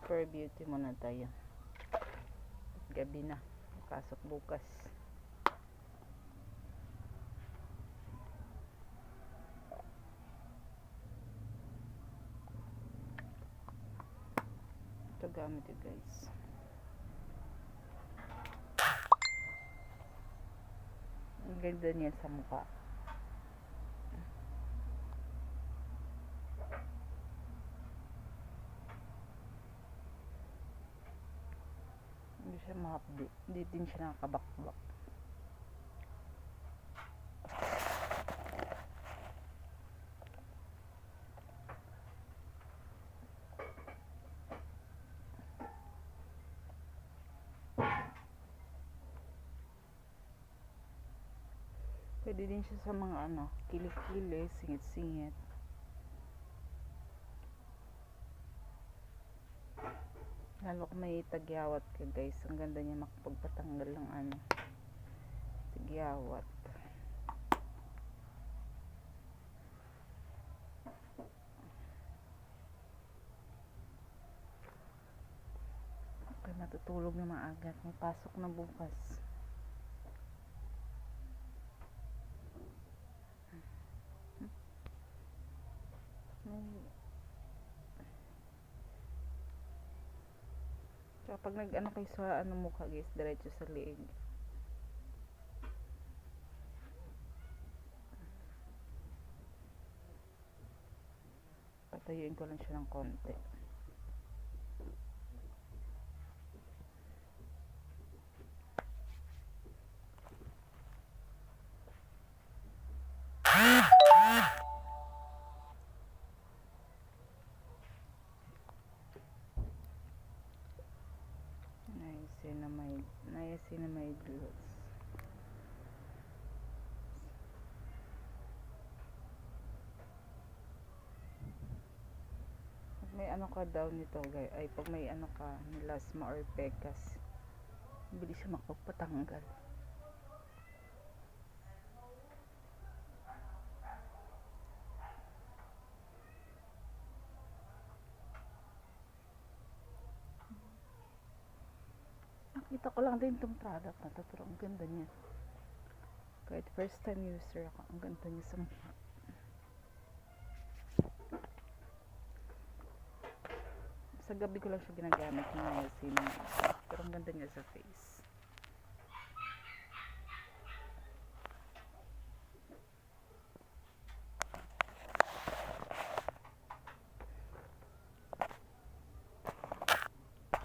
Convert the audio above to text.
Super beauty muna tayo. Gabi na. Pasok bukas. Ito gamit yun guys. Ang ganda niya sa mukha. Hindi siya mahapdi. Hindi din siya nakakabakbak. Pwede din siya sa mga kilikili, singit-singit. Lalo kung may tagyawat ka guys, ang ganda niya makapagpatanggal ng tagyawat. Okay, matutulog na maaga. May pasok na bukas. So, pag kayo sa mukha guys, diretso sa liig. Patayuin ko lang siya ng konti. Niacinamide gloss. Pag may ka daw nito guys, ay pag may ka melasma or pekas, bilis siya makapagpatanggal. Nakita ko lang din itong product na to, pero ang ganda niya. Kahit first time user ako, ang ganda niya sa mukha. Sa gabi ko lang siya ginagamit ng niacinamide, pero ang ganda niya sa face.